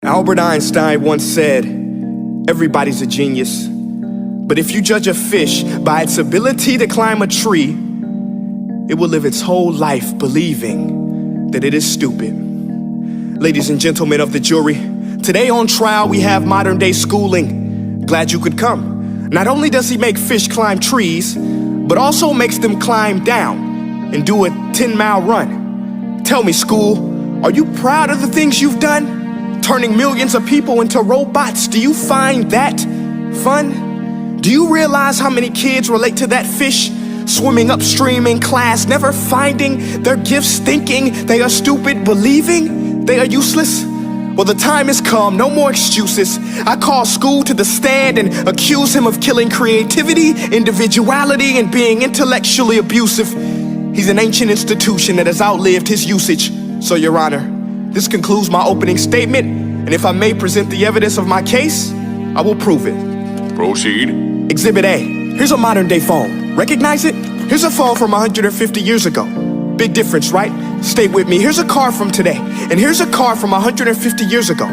Albert Einstein once said, everybody's a genius. But if you judge a fish by its ability to climb a tree, it will live its whole life believing that it is stupid. Ladies and gentlemen of the jury, today on trial we have modern day schooling. Glad you could come. Not only does he make fish climb trees, but also makes them climb down and do a 10-mile run. Tell me, school, are you proud of the things you've done? Turning millions of people into robots, do you find that fun? Do you realize how many kids relate to that fish? Swimming upstream in class, never finding their gifts, thinking they are stupid, believing they are useless? Well, the time has come, no more excuses. I call school to the stand and accuse him of killing creativity, individuality, and being intellectually abusive. He's an ancient institution that has outlived his usage. So, Your Honor, this concludes my opening statement, and if I may present the evidence of my case, I will prove it. Proceed. Exhibit A. Here's a modern day phone. Recognize it? Here's a phone from 150 years ago. Big difference, right? Stay with me. Here's a car from today, and here's a car from 150 years ago.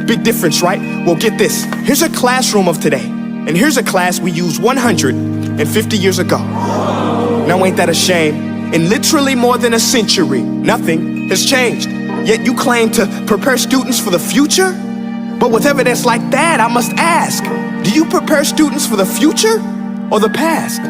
Big difference, right? Well, get this. Here's a classroom of today, and here's a class we used 150 years ago. Now ain't that a shame? In literally more than a century, nothing has changed. Yet you claim to prepare students for the future? But with evidence like that, I must ask, do you prepare students for the future or the past?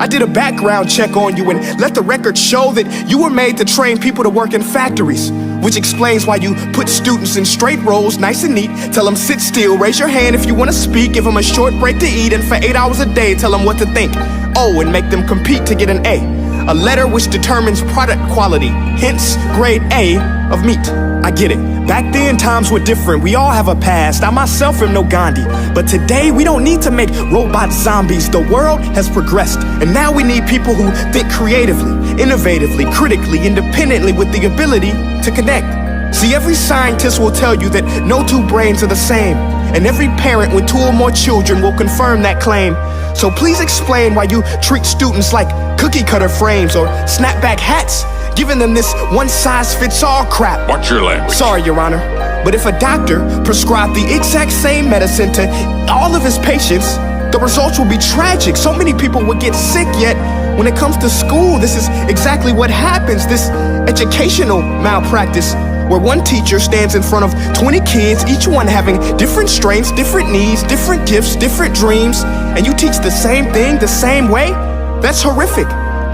I did a background check on you and let the record show that you were made to train people to work in factories, which explains why you put students in straight rows, nice and neat, tell them sit still, raise your hand if you want to speak, give them a short break to eat, and for 8 hours a day, tell them what to think. Oh, and make them compete to get an A letter which determines product quality, hence grade A of meat. I get it. Back then, times were different. We all have a past. I myself am no Gandhi. But today, we don't need to make robot zombies. The world has progressed. And now we need people who think creatively, innovatively, critically, independently, with the ability to connect. See, every scientist will tell you that no two brains are the same. And every parent with 2 or more children will confirm that claim. So please explain why you treat students like cookie cutter frames or snapback hats, giving them this one-size-fits-all crap. Watch your language. Sorry, Your Honor, but if a doctor prescribed the exact same medicine to all of his patients, the results will be tragic. So many people would get sick, yet when it comes to school, this is exactly what happens, this educational malpractice, where one teacher stands in front of 20 kids, each one having different strengths, different needs, different gifts, different dreams, and you teach the same thing the same way? That's horrific.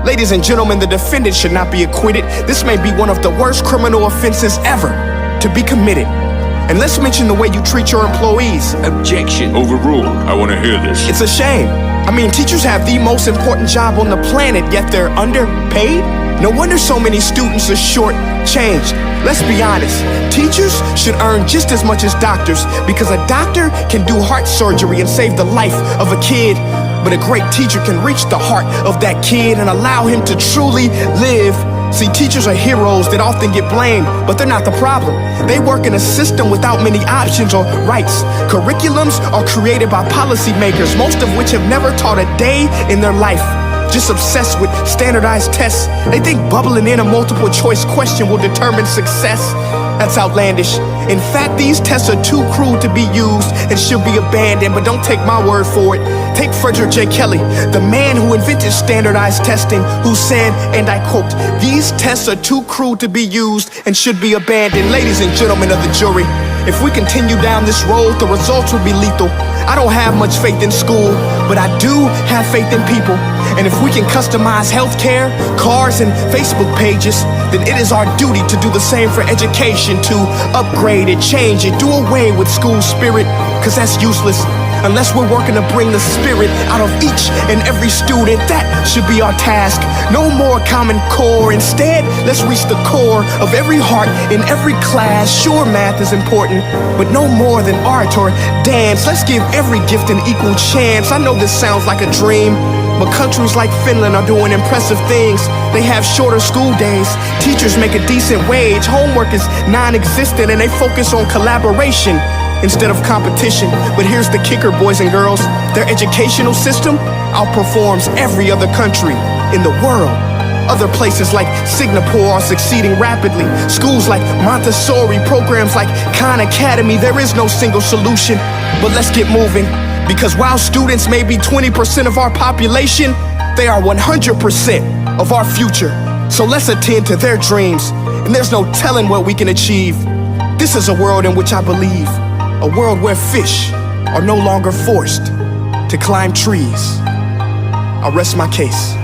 Ladies and gentlemen, the defendant should not be acquitted. This may be one of the worst criminal offenses ever to be committed. And let's mention the way you treat your employees. Objection. Overruled. I want to hear this. It's a shame. I mean, teachers have the most important job on the planet, yet they're underpaid? No wonder so many students are short-changed. Let's be honest, teachers should earn just as much as doctors, because a doctor can do heart surgery and save the life of a kid, but a great teacher can reach the heart of that kid and allow him to truly live. See, teachers are heroes that often get blamed, but they're not the problem. They work in a system without many options or rights. Curriculums are created by policymakers, most of which have never taught a day in their life. Just obsessed with standardized tests. They think bubbling in a multiple choice question will determine success. That's outlandish. In fact, these tests are too cruel to be used and should be abandoned, but don't take my word for it. Take Frederick J. Kelly, the man who invented standardized testing, who said, and I quote, "These tests are too cruel to be used and should be abandoned." Ladies and gentlemen of the jury, if we continue down this road, the results will be lethal. I don't have much faith in school, but I do have faith in people. And if we can customize healthcare, cars, and Facebook pages, then it is our duty to do the same for education, to upgrade it, change it, do away with school spirit, because that's useless. Unless we're working to bring the spirit out of each and every student, that should be our task. No more Common Core. Instead, let's reach the core of every heart in every class. Sure, math is important, but no more than art or dance. Let's give every gift an equal chance. I know this sounds like a dream, but countries like Finland are doing impressive things. They have shorter school days. Teachers make a decent wage. Homework is non-existent, and they focus on collaboration instead of competition. But here's the kicker, boys and girls. Their educational system outperforms every other country in the world. Other places like Singapore are succeeding rapidly. Schools like Montessori, programs like Khan Academy. There is no single solution, but let's get moving. Because while students may be 20% of our population, they are 100% of our future. So let's attend to their dreams, and there's no telling what we can achieve. This is a world in which I believe, a world where fish are no longer forced to climb trees. I'll rest my case.